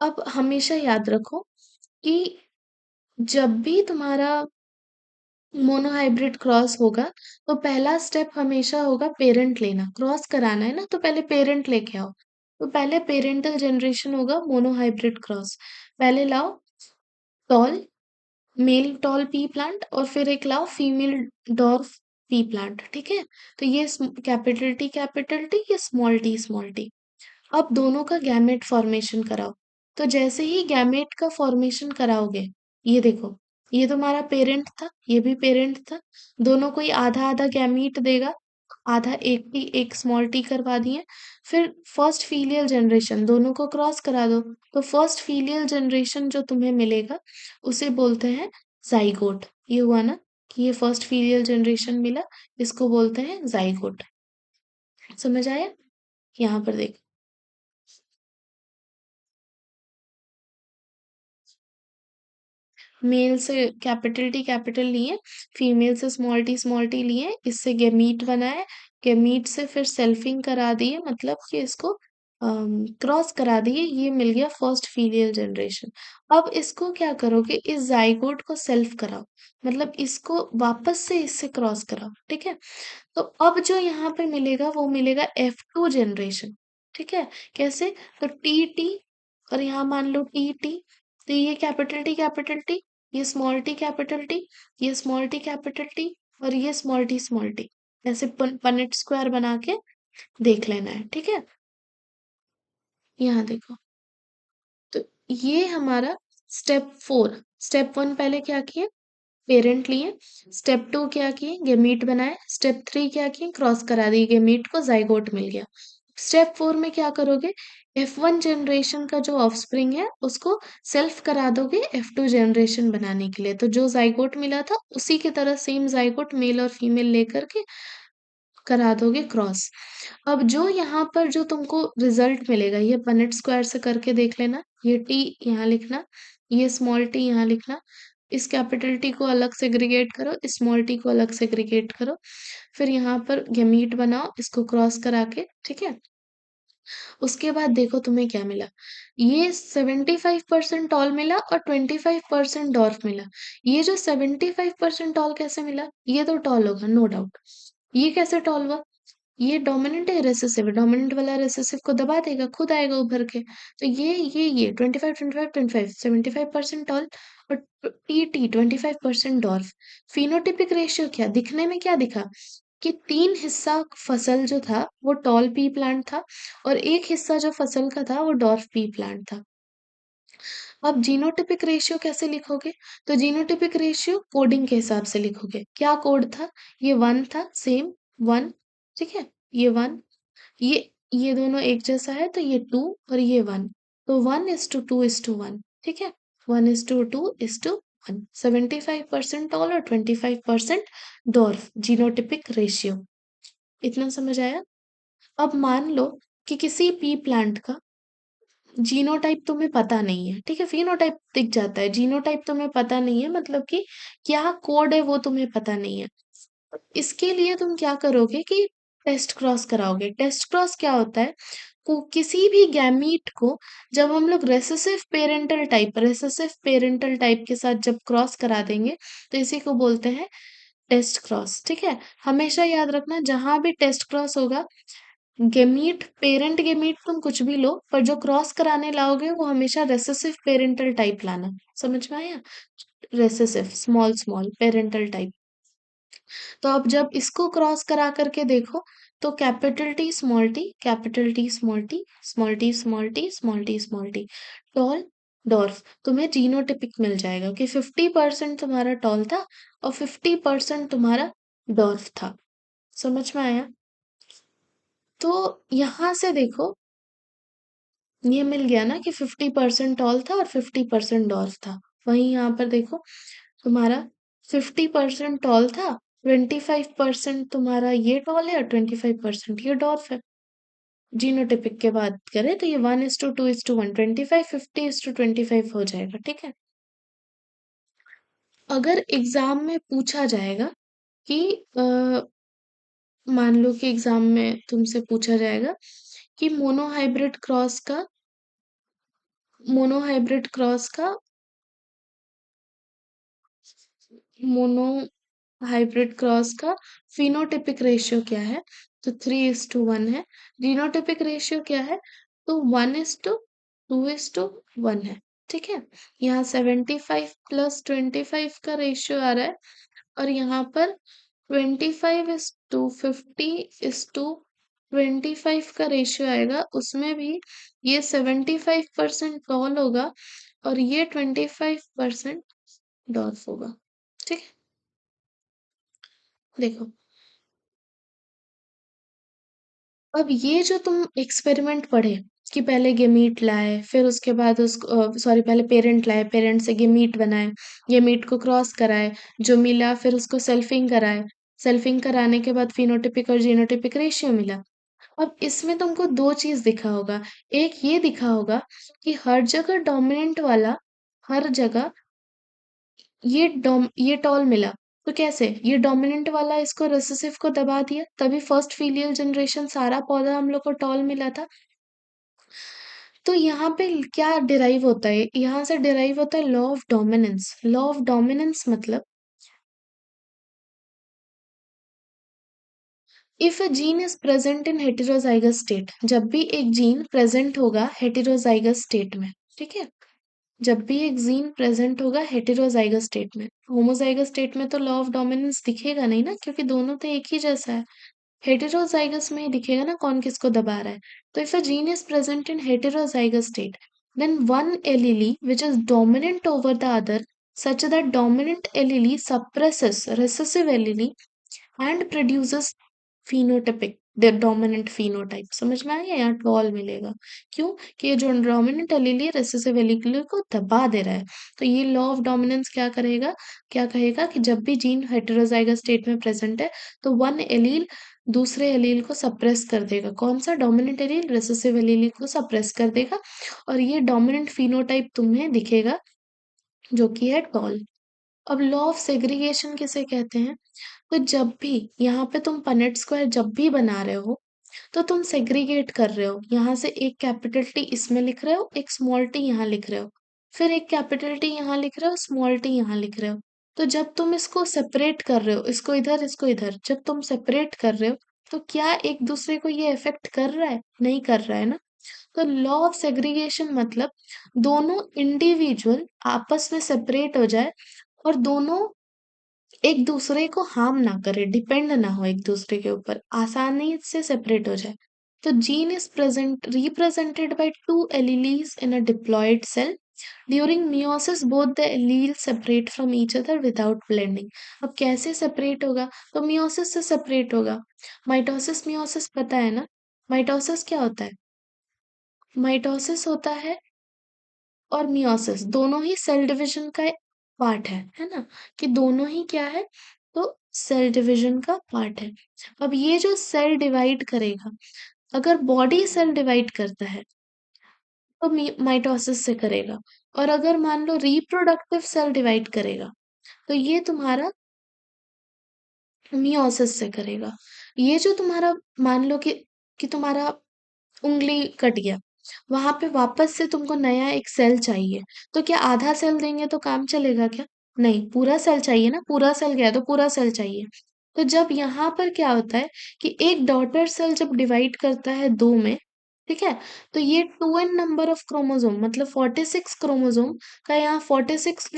अब हमेशा याद रखो कि जब भी तुम्हारा मोनोहाइब्रिड क्रॉस होगा, तो पहला स्टेप हमेशा होगा पेरेंट लेना। क्रॉस कराना है ना, तो पहले पेरेंट लेके आओ। तो पहले पेरेंटल जनरेशन होगा मोनोहाइब्रिड क्रॉस। पहले लाओ tall, male tall pea plant और फिर एक लाओ फीमेल डॉर्फ पी प्लांट, ठीक है? तो ये कैपिटल टी, ये स्मॉल टी। अब दोनों का गैमेट फॉर्मेशन कराओ। तो जैसे ही गैमेट का फॉर्मेशन कराओगे, ये देखो, ये तुम्हारा पेरेंट था, ये भी पेरेंट था, दोनों कोई आधा आधा गैमीट देगा, आधा एक टी एक स्मॉल टी करवा दिए। फिर फर्स्ट फीलियल जनरेशन दोनों को क्रॉस करा दो, तो फर्स्ट फीलियल जनरेशन जो तुम्हें मिलेगा उसे बोलते हैं जाइगोट। ये हुआ ना कि ये फर्स्ट फीलियल जनरेशन मिला, इसको बोलते हैं जाइगोट। समझ आया? यहाँ पर देखो, मेल से कैपिटल लिए, फीमेल से स्मॉल टी लिए, इससे गेमीट बनाए, गेमीट से फिर सेल्फिंग करा दिए, मतलब कि इसको क्रॉस करा दिए, ये मिल गया फर्स्ट फीलियल जनरेशन। अब इसको क्या करोगे, इस जाइगोट को सेल्फ कराओ, मतलब इसको वापस से इससे क्रॉस कराओ, ठीक है? तो अब जो यहाँ पे मिलेगा वो मिलेगा F2 जनरेशन, ठीक है? कैसे? तो टी टी और यहाँ मान लो टी टी, तो ये कैपिटल टी, ये स्मॉल टी कैपिटल टी, ये स्मॉल टी कैपिटल टी और ये स्मॉल टी। ऐसे पनेट स्क्वायर बना के देख लेना है, ठीक है? यहाँ देखो, तो ये हमारा स्टेप 4। स्टेप 1 पहले क्या किए, पेरेंट लिए। स्टेप 2 क्या किए, गेमीट बनाए। स्टेप 3 क्या किए, क्रॉस करा दिए, गेमीट को जाइगोट मिल गया। स्टेप 4 में क्या करोगे, F1 जनरेशन का जो ऑफस्प्रिंग है उसको सेल्फ करा दोगे F2 जनरेशन बनाने के लिए। तो जो जाइगोट मिला था उसी की तरह सेम जाइगोट मेल और फीमेल लेकर के करा दोगे क्रॉस। अब जो यहाँ पर जो तुमको रिजल्ट मिलेगा, ये पनेट स्क्वायर से करके देख लेना। ये टी यहाँ लिखना, ये स्मॉल टी यहाँ लिखना, इस कैपिटल टी को अलग सेग्रीगेट करो, इस स्मॉल टी को अलग सेग्रीगेट करो। फिर यहाँ पर गैमीट बनाओ इसको क्रॉस करा के, ठीक है? उसके बाद देखो तुम्हें क्या मिला, ये 75% टॉल मिला और 25% डॉर्फ मिला। ये जो 75% टॉल कैसे मिला, ये तो टॉल होगा नो डाउट। ये कैसे टॉल हुआ, ये डोमिनेंट है रेसेसिव, डोमिनेंट वाला रेसेसिव को दबा देगा, खुद आएगा उभर के। तो ये 25 75% टॉल और T T 25% dwarf. Phenotypic ratio क्या दिखने में क्या दिखा, कि 3 हिस्सा फसल जो था वो टॉल पी प्लांट था और एक हिस्सा जो फसल का था वो डॉर्फ पी प्लांट था। अब जीनोटिपिक रेशियो कैसे लिखोगे, तो जीनोटिपिक रेशियो कोडिंग के हिसाब से लिखोगे। क्या कोड था, ये 1 था, सेम 1, ठीक है? ये 1, ये ये दोनों एक जैसा है तो ये 2 और ये 1, तो 1:2:1, ठीक है? 1:2:1, 75% टॉल और 25% डॉर्फ, जीनोटिपिक रेशियो। इतना समझ आया? अब मान लो कि किसी पी प्लांट का जीनोटाइप तुम्हें पता नहीं है, ठीक है? फिनोटाइप दिख जाता है, जीनोटाइप तुम्हें पता नहीं है, मतलब कि क्या कोड है वो तुम्हें पता नहीं है। इसके लिए तुम क्या करोगे कि टेस्ट क्रॉस कराओगे। टेस्ट क्रॉस क्या होता है, को किसी भी गैमीट को जब हम लोग रेसेसिव पेरेंटल टाइप के साथ जब क्रॉस करा देंगे, तो इसी को बोलते हैं टेस्ट क्रॉस, ठीक है? हमेशा याद रखना, जहां भी टेस्ट क्रॉस होगा, गेमीट पेरेंट गेमीट तुम कुछ भी लो, पर जो क्रॉस कराने लाओगे वो हमेशा रेसेसिव पेरेंटल टाइप लाना। समझ में आया? Recessive small small parental type. तो अब जब इसको क्रॉस करा करके देखो, तो capital T small T, capital T small T, small T small T, small T small T, tall dwarf, तुम्हें जीनोटिपिक मिल जाएगा कि 50% तुम्हारा टॉल था और 50% तुम्हारा डॉर्फ था। समझ में आया? तो यहाँ से देखो, ये मिल गया ना कि 50% टॉल था और 50% डॉर्फ था। वहीं यहाँ पर देखो, तुम्हारा 50% टॉल था, 25% तुम्हारा ये टॉल है और 25% ये डॉर्फ है। जीनोटिपिक के बात करें तो ये 1:2:1, 25 50:25 हो जाएगा, ठीक है? अगर एग्जाम में पूछा जाएगा कि मान लो कि एग्जाम में तुमसे पूछा जाएगा कि मोनो मोनो हाइब्रिड क्रॉस का फिनोटिपिक रेशियो क्या है? तो 3:1 है। जीनोटिपिक रेशियो क्या है? तो 1:2:1 है। ठीक है, यहाँ 75+25 का रेशियो आ रहा है, और यहाँ पर 25:50:25 का रेशियो आएगा। उसमें भी ये 75% टॉल होगा और ये 25% डॉर्फ होगा। ठीक है, देखो, अब ये जो तुम एक्सपेरिमेंट पढ़े कि पहले गेमीट लाए, फिर उसके बाद उसको सॉरी, पहले पेरेंट लाए, पेरेंट से गेमीट बनाए, गेमीट को क्रॉस कराए, जो मिला फिर उसको सेल्फिंग कराए, सेल्फिंग कराने के बाद फिनोटिपिक और जीनोटिपिक रेशियो मिला। अब इसमें तुमको दो चीज दिखा होगा। एक ये दिखा होगा कि हर जगह डोमिनेंट वाला, हर जगह ये टॉल मिला। तो कैसे? ये डोमिनेंट वाला इसको रिसेसिव को दबा दिया, तभी फर्स्ट फीलियल जनरेशन सारा पौधा हम लोग को टॉल मिला था। तो यहाँ पे क्या डिराइव होता है? यहाँ से डिराइव होता है law of dominance. Law of dominance मतलब if a gene is present in heterozygous state, जब भी एक जीन प्रेजेंट होगा हेटेरोजाइगस स्टेट में, ठीक है, जब भी एक जीन प्रेजेंट होगा हेटेरोजाइगस स्टेट में, होमोजाइगस स्टेट में तो लॉ ऑफ डोमिनेंस दिखेगा नहीं ना, क्योंकि दोनों तो एक ही जैसा है। हेटेरोजाइगस में ही दिखेगा ना कौन किसको दबा रहा है। तो if a gene is present in heterozygous state, then one allele which is dominant over the other, such that dominant allele suppresses recessive allele and produces phenotypic the dominant phenotype। समझ में आया? यहाँ टॉल मिलेगा। क्यों? कि ये जो dominant allele recessive allele को दबा दे रहा है। तो ये लॉ ऑफ डोमिनेंस क्या करेगा, क्या कहेगा कि जब भी जीन हेटेरोजाइगस स्टेट में प्रेजेंट है तो वन एलील दूसरे एलील को सप्रेस कर देगा। कौन सा? डोमिनेंट एलील रेसेसिव एलील को सप्रेस कर देगा, और ये डोमिनेंट फिनोटाइप तुम्हें दिखेगा, जो कि है टॉल। अब लॉ ऑफ सेग्रीगेशन किसे कहते हैं? तो जब भी यहाँ पे तुम पनेट स्क्वायर जब भी बना रहे हो, तो तुम सेग्रीगेट कर रहे हो। यहाँ से एक कैपिटल टी इसमें लिख रहे हो, एक स्मॉल टी यहाँ लिख रहे हो, फिर एक कैपिटल टी यहाँ लिख रहे हो, स्मॉल टी यहाँ लिख रहे हो। तो जब तुम इसको सेपरेट कर रहे हो, इसको इधर, जब तुम सेपरेट कर रहे हो, तो क्या एक दूसरे को ये इफेक्ट कर रहा है? नहीं कर रहा है ना। तो लॉ ऑफ सेग्रीगेशन मतलब दोनों इंडिविजुअल आपस में सेपरेट हो जाए, और दोनों एक दूसरे को हार्म ना करे, डिपेंड ना हो एक दूसरे के ऊपर, आसानी से सेपरेट हो जाए। तो gene is present represented by two alleles in a diploid cell. During meiosis both the allele separate from each other without blending. अब कैसे सेपरेट होगा? तो मियोसिस से सेपरेट होगा। माइटोसिस मियोसिस पता है ना? माइटोसिस क्या होता है? माइटोसिस होता है और मियोसिस दोनों ही सेल डिवीजन का पार्ट है ना? कि दोनों ही क्या है? तो सेल डिवीजन का पार्ट है। अब ये जो सेल डिवाइड करेगा, अगर बॉडी सेल डिवाइड करता है तो माइटोसिस से करेगा, और अगर मान लो रिप्रोडक्टिव सेल डिवाइड करेगा तो ये तुम्हारा मियोसिस से करेगा। ये जो तुम्हारा मान लो कि तुम्हारा उंगली कट गया, वहां पे वापस से तुमको नया एक सेल चाहिए, तो क्या आधा सेल देंगे तो काम चलेगा क्या? नहीं, पूरा सेल चाहिए ना, पूरा सेल गया तो पूरा सेल चाहिए। तो जब यहाँ पर क्या होता है कि एक डॉटर सेल जब डिवाइड करता है दो में, ठीक है, तो ये 2n नंबर ऑफ क्रोमोसोम मतलब 46 क्रोमोसोम का, यहाँ 46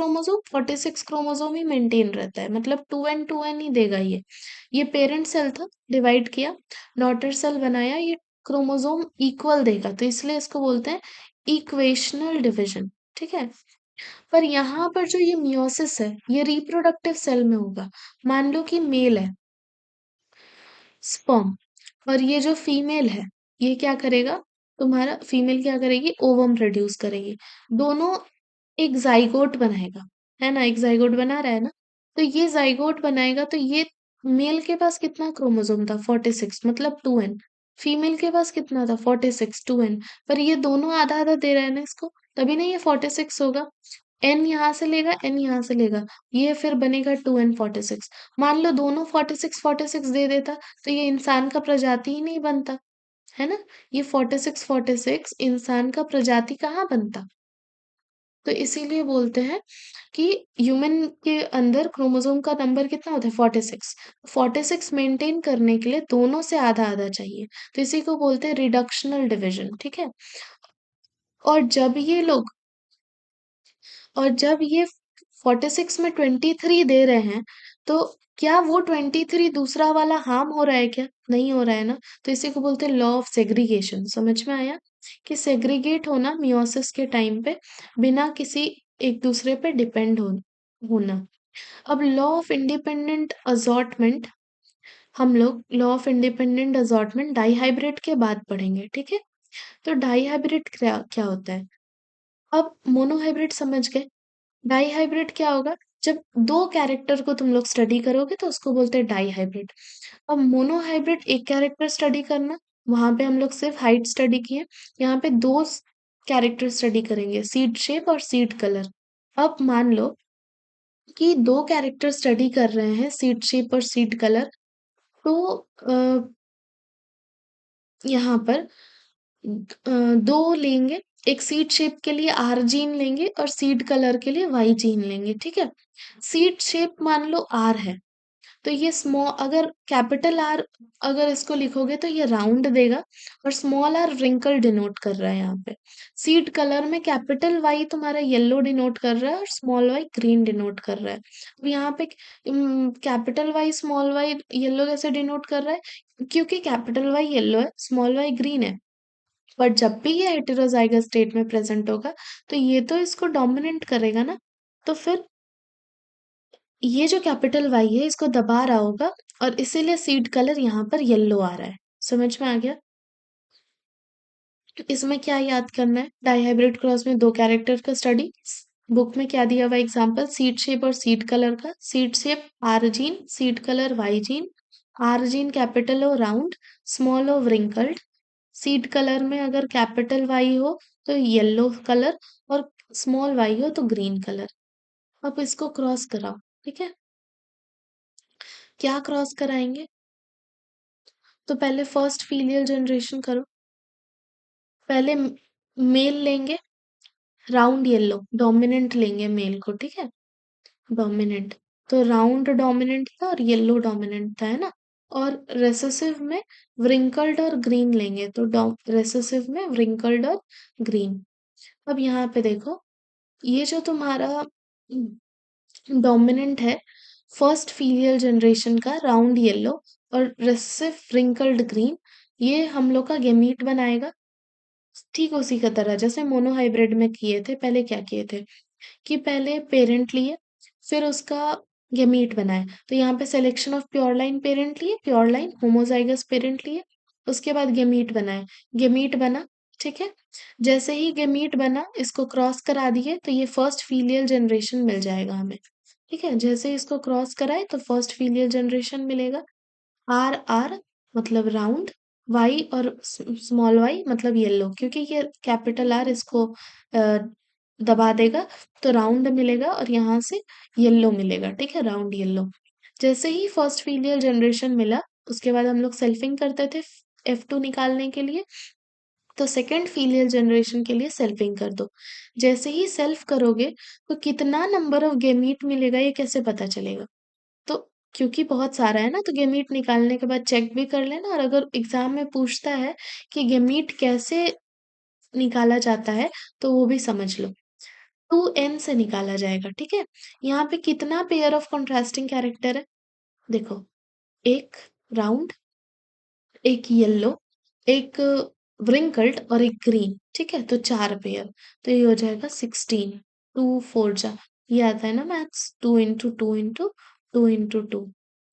क्रोमोसोम ही मेंटेन रहता है, मतलब 2n ही देगा ये पेरेंट सेल था, डिवाइड किया, डॉटर सेल बनाया, ये क्रोमोसोम इक्वल देगा, तो इसलिए इसको बोलते हैं इक्वेशनल डिवीजन। ठीक है, पर यहाँ पर जो ये मियोसिस है ये रिप्रोडक्टिव सेल में होगा। मान लो कि मेल है स्पर्म, और ये जो फीमेल है ये क्या करेगा? तुम्हारा फीमेल क्या करेगी? ओवम प्रोड्यूस करेगी। दोनों एक जाइगोट बनाएगा, है ना? एक जाइगोट बना रहा है ना? तो ये जाइगोट बनाएगा, तो ये मेल के पास कितना क्रोमोसोम था? 46 मतलब 2n। फीमेल के पास कितना था? 46 2n। पर ये दोनों आधा आधा दे रहे हैं ना इसको, तभी ना ये 46 होगा। n यहाँ से लेगा, n यहाँ से लेगा, ये फिर बनेगा 2n46। मान लो दोनों 46 दे देता, तो ये इंसान का प्रजाति ही नहीं बनता, है ना? ये 46 इंसान का प्रजाति कहाँ बनता? तो इसीलिए बोलते हैं कि ह्यूमन के अंदर क्रोमोसोम का नंबर कितना होता है? 46। 46 मेंटेन करने के लिए दोनों से आधा-आधा चाहिए। तो इसी को बोलते हैं रिडक्शनल डिविजन, ठीक है? और जब ये लोग और जब ये 46 में 23 दे रहे हैं, तो क्या वो 23 दूसरा वाला हार्म हो रहा है क्या? नहीं हो रहा है ना? तो इसी को बोलते हैं लॉ ऑफ सेग्रीगेशन। समझ में आया? कि सेग्रीगेट होना मियोसिस के टाइम पे बिना किसी एक दूसरे पे डिपेंड होना। अब लॉ ऑफ इंडिपेंडेंट असॉर्टमेंट, हम लोग law of independent assortment dihybrid के बाद पढ़ेंगे, ठीक है? तो डाइहाइब्रिड क्या क्या होता है? अब मोनोहाइब्रिड समझ गए। डाइहाइब्रिड क्या होगा? जब दो कैरेक्टर को तुम लोग स्टडी करोगे तो उसको बोलते हैं डाइहाइब्रिड। अब मोनोहाइब्रिड एक कैरेक्टर स्टडी करना, वहां पे हम लोग सिर्फ हाइट स्टडी किए। यहाँ पे दो कैरेक्टर स्टडी करेंगे, सीड शेप और सीड कलर। अब मान लो कि दो कैरेक्टर स्टडी कर रहे हैं, सीड शेप और सीड कलर। तो यहाँ पर 2 लेंगे, एक सीड शेप के लिए R जीन लेंगे और सीड कलर के लिए Y जीन लेंगे, ठीक है? सीड शेप मान लो R है, तो ये अगर कैपिटल R अगर इसको लिखोगे तो ये राउंड देगा, और स्मॉल r रिंकल डिनोट कर रहा है यहाँ पे। सीड कलर में कैपिटल Y तुम्हारा येलो डिनोट कर रहा है और स्मॉल y ग्रीन डिनोट कर रहा है। अब यहाँ पे capital Y small y yellow कैसे डिनोट कर रहा है? क्योंकि कैपिटल Y येलो है, स्मॉल y ग्रीन है। पर जब भी ये हेटेरोजाइगस स्टेट में प्रेजेंट होगा, तो ये तो इसको डोमिनेट करेगा ना। तो फिर ये जो कैपिटल वाई है इसको दबा रहा होगा, और इसीलिए सीड कलर यहाँ पर येलो आ रहा है। समझ में आ गया? तो इसमें क्या याद करना है? डाइहाइब्रिड क्रॉस में दो कैरेक्टर का स्टडी। बुक में क्या दिया हुआ एग्जांपल? सीड शेप और सीड कलर का। Seed shape R gene, seed colour Y gene. R gene capital हो राउंड, स्मॉल हो व्रिंकल्ड। सीड कलर में अगर कैपिटल वाई हो तो येलो कलर, और स्मॉल वाई हो तो ग्रीन कलर। अब इसको क्रॉस कराओ, ठीक है? क्या क्रॉस कराएंगे? तो पहले फर्स्ट फीलियल जनरेशन करो। पहले मेल लेंगे, राउंड येलो डोमिनेंट लेंगे मेल को, ठीक है? डोमिनेंट, तो राउंड डोमिनेंट था और येलो डोमिनेंट था, है ना? और रेसेसिव में व्रिंकल्ड और ग्रीन लेंगे, तो रेसेसिव में व्रिंकल्ड और ग्रीन। अब यहाँ पे देखो, ये जो तुम्हारा डोमिनेंट है फर्स्ट फीलियल जनरेशन का, राउंड येलो और रेसेसिव व्रिंकल्ड ग्रीन, ये हम लोग का गेमीट बनाएगा। ठीक उसी का तरह जैसे मोनोहाइब्रिड में किए थे। पहले क्या किए थे कि पहले पेरेंट लिए, फिर उसका गेमीट बनाए। तो यहाँ पे selection of pure line parent लिए, प्योर लाइन होमोजाइगस पेरेंट लिए, उसके बाद गेमीट बनाए। गेमीट बना, ठीक है? जैसे ही गेमीट बना, इसको क्रॉस करा दिए, तो ये फर्स्ट फीलियल जनरेशन मिल जाएगा हमें, ठीक है? जैसे ही इसको क्रॉस कराए तो फर्स्ट फीलियल जनरेशन मिलेगा। आर आर मतलब राउंड, वाई और स्मॉल वाई मतलब येलो, क्योंकि ये कैपिटल आर इसको दबा देगा, तो राउंड मिलेगा और यहाँ से येलो मिलेगा, ठीक है? Round yellow. जैसे ही फर्स्ट फीलियल जनरेशन मिला, उसके बाद हम लोग सेल्फिंग करते थे F2 निकालने के लिए। तो सेकंड फीलियल जनरेशन के लिए सेल्फिंग कर दो। जैसे ही सेल्फ करोगे, तो कितना नंबर ऑफ गेमीट मिलेगा ये कैसे पता चलेगा? तो क्योंकि बहुत सारा है ना, तो गेमीट निकालने के बाद चेक भी कर लेना, और अगर एग्जाम में पूछता है कि गेमीट कैसे निकाला जाता है, तो वो भी समझ लो। 2n से निकाला जाएगा, ठीक है? यहाँ पे कितना पेयर ऑफ कॉन्ट्रास्टिंग कैरेक्टर है? देखो, एक राउंड, एक येलो, एक व्रिंकल्ड और एक ग्रीन, ठीक है? तो 4 पेयर, तो ये हो जाएगा 16। 2 4 जा, ये आता है ना मैथ्स, 2 इंटू 2 इंटू 2 इंटू 2,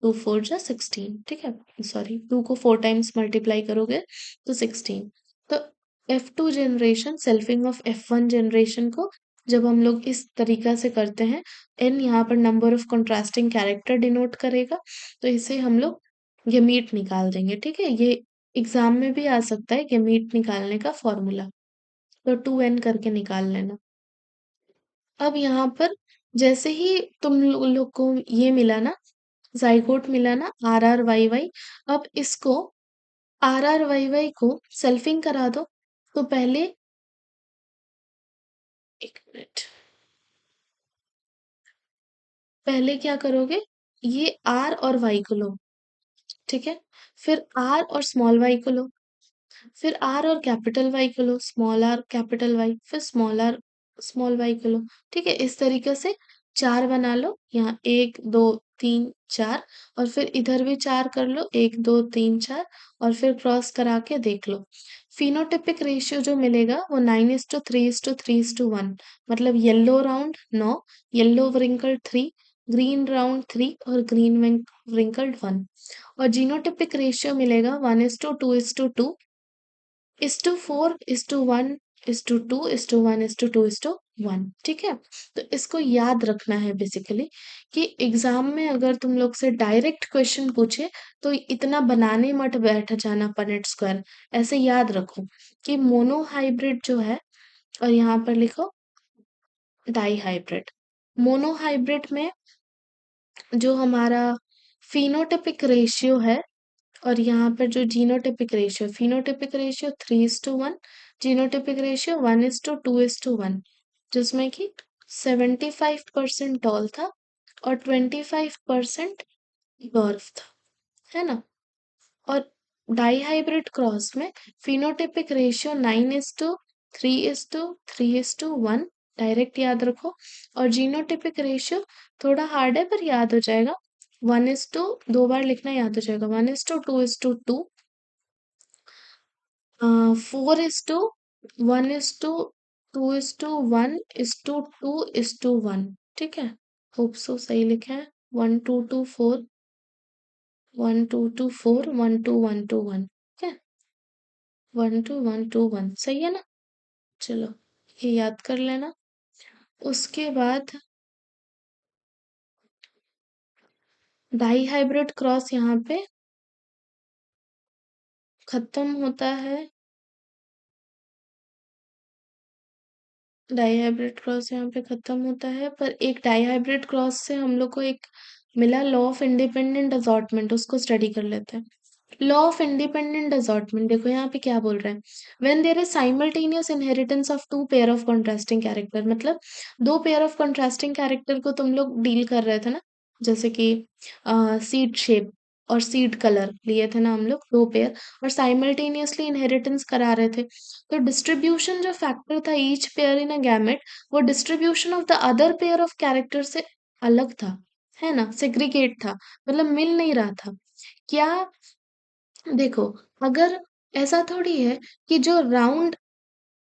2 4 जा 16, ठीक है? सॉरी, 2 को 4 टाइम्स मल्टीप्लाई करोगे तो 16। तो F2 generation selfing of F1 generation को जब हम लोग इस तरीका से करते हैं, n यहाँ पर number of contrasting character denote करेगा, तो इसे हम लोग गेमीट निकाल देंगे, ठीक है? ये एग्जाम में भी आ सकता है गेमीट निकालने का फॉर्मूला, तो 2n करके निकाल लेना। अब यहाँ पर जैसे ही तुम लोग को ये मिला ना, जाइगोट मिला ना, आर आर वाई वाई, अब इसको आर आर वाई वाई को सेल्फिंग करा दो। तो पहले एक मिनट, पहले क्या करोगे, ये आर और वाई को लो, ठीक है, फिर आर और स्मॉल वाई को लो, फिर आर और कैपिटल वाई को लो, स्मॉल आर कैपिटल वाई, फिर स्मॉल आर स्मॉल वाई को लो, ठीक है, इस तरीके से चार बना लो, यहाँ एक दो तीन चार, और फिर इधर भी चार कर लो, एक दो तीन चार, और फिर क्रॉस करा के देख लो। फिनोटिपिक रेशियो जो मिलेगा वो 9:3:3:1, मतलब yellow round 9, yellow wrinkled 3, green round 3 और ग्रीन व्रिंकल्ड 1। और जीनोटिपिक रेशियो मिलेगा 1:2:2 इस टू 4 इस टू 1 इस टू 2 इस टू 1 इस टू 2 इस टू 1, ठीक है। तो इसको याद रखना है बेसिकली, कि एग्जाम में अगर तुम लोग से डायरेक्ट क्वेश्चन पूछे तो इतना बनाने मत बैठ जाना पनेट स्क्वायर, ऐसे याद रखो कि मोनो हाइब्रिड जो है, और यहाँ पर लिखो डाई हाइब्रिड। मोनो हाइब्रिड में जो हमारा फिनोटिपिक रेशियो है, और यहाँ पर जो genotypic ratio, phenotypic ratio 3:1, genotypic ratio 1:2:1, जिसमें कि 75% टॉल था और 25% डॉर्फ था, है ना। और डाई हाइब्रिड क्रॉस में फिनोटिपिक रेशियो 9:3:3:1, डायरेक्ट याद रखो। और जीनोटिपिक रेशियो थोड़ा हार्ड है पर याद हो जाएगा, 1:2, 2 बार लिखना याद हो जाएगा, 1:2:2, 4:1:2:1:2:1, ठीक है। होप सो सही लिखा है, 1:2:2:4, 1:2:2:4, 1:2:1:2:1, ठीक है, 1:2:1:2:1 सही है ना। चलो, ये याद कर लेना। उसके बाद डाई हाइब्रिड क्रॉस यहाँ पे खत्म होता है, डाई हाइब्रिड क्रॉस यहाँ पे खत्म होता है, पर एक डाई हाइब्रिड क्रॉस से हम लोग को एक मिला लॉ ऑफ इंडिपेंडेंट असॉर्टमेंट, उसको स्टडी कर लेते हैं। लॉ ऑफ इंडिपेंडेंट असॉर्टमेंट देखो यहाँ पे क्या बोल रहा है, when there is simultaneous inheritance of two pair of contrasting character, मतलब दो पेयर ऑफ कॉन्ट्रास्टिंग कैरेक्टर को तुम लोग डील कर रहे थे ना, जैसे कि सीड शेप और सीड कलर लिए थे ना हम लोग, दो पेयर, और साइमल्टेनियसली इनहेरिटेंस करा रहे थे। तो डिस्ट्रीब्यूशन जो फैक्टर था ईच पेयर इन अ गैमेट, वो distribution of the other pair of character से अलग था, है ना, सेग्रीगेट था, मतलब मिल नहीं रहा था। क्या, देखो, अगर ऐसा थोड़ी है कि जो राउंड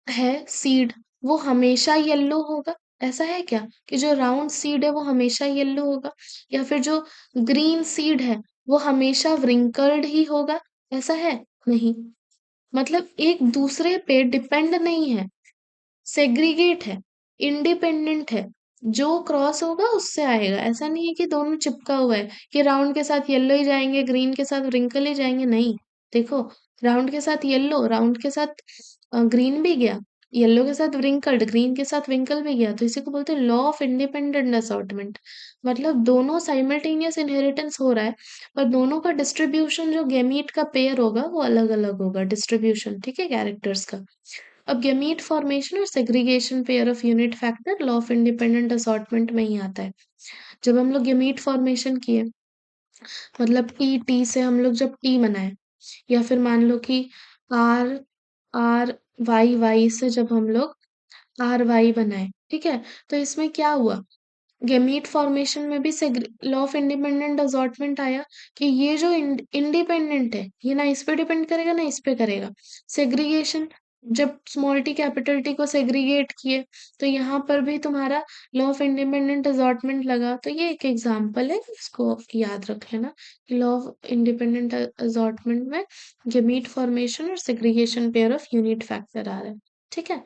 है सीड वो हमेशा येलो होगा, ऐसा है क्या कि जो राउंड सीड है वो हमेशा येलो होगा, या फिर जो ग्रीन सीड है वो हमेशा व्रिंकल्ड ही होगा, ऐसा है नहीं। मतलब एक दूसरे पे डिपेंड नहीं है, सेग्रीगेट है, इंडिपेंडेंट है, जो क्रॉस होगा उससे आएगा, ऐसा नहीं है कि दोनों चिपका हुआ है कि राउंड के साथ येलो ही जाएंगे ग्रीन के साथ रिंकल ही जाएंगे, नहीं। देखो, राउंड के साथ येलो, राउंड के साथ ग्रीन भी गया, येलो के साथ रिंकल्ड, ग्रीन के साथ विंकल भी गया, तो इसी को बोलते हैं लॉ ऑफ इंडिपेंडेंट असॉर्टमेंट। मतलब दोनों साइमल्टेनियस इनहेरिटेंस हो रहा है, पर दोनों का डिस्ट्रीब्यूशन जो गैमीट का पेयर होगा वो अलग अलग होगा, डिस्ट्रीब्यूशन, ठीक है, कैरेक्टर्स का। अब गैमीट फॉर्मेशन और segregation pair of unit factor law of independent assortment में ही आता है। जब हम लोग गैमीट फॉर्मेशन किए, मतलब टी टी से हम लोग जब टी बनाए, या फिर मान लो कि आर आर वाई वाई से जब हम लोग आर वाई बनाए, ठीक है, तो इसमें क्या हुआ, गैमीट फॉर्मेशन में भी लॉ ऑफ इंडिपेंडेंट असॉर्टमेंट आया, कि ये जो इंडिपेंडेंट है ये ना इस पे डिपेंड करेगा ना इस पे करेगा। सेग्रीगेशन, जब स्मॉल टी कैपिटल टी को सेग्रीगेट किए, तो यहाँ पर भी तुम्हारा लॉ ऑफ इंडिपेंडेंट असॉर्टमेंट लगा, तो ये एक एग्जांपल है, इसको याद रख लेना कि लॉ ऑफ इंडिपेंडेंट असॉर्टमेंट में गैमीट फॉर्मेशन और segregation pair of unit factor आ रहा है, ठीक है।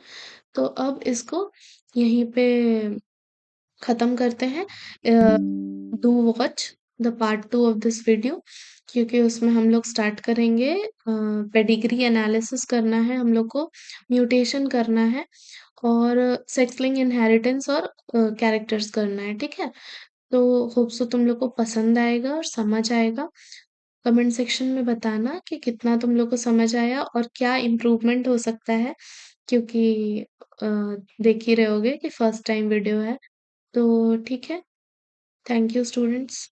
तो अब इसको यहीं पे खत्म करते हैं। Do watch the part 2 of this video, क्योंकि उसमें हम लोग स्टार्ट करेंगे, पेडिग्री एनालिसिस करना है हम लोग को, म्यूटेशन करना है, और सेक्स लिंक इनहेरिटेंस और कैरेक्टर्स करना है, ठीक है? तो होप सो तुम लोग को पसंद आएगा और समझ आएगा। कमेंट सेक्शन में बताना कि कितना तुम लोग को समझ आया और क्या इम्प्रूवमेंट हो सकता है, क्योंकि अ, देख ही रहे होगे कि फर्स्ट टाइम वीडियो है। तो ठीक है, थैंक यू स्टूडेंट्स।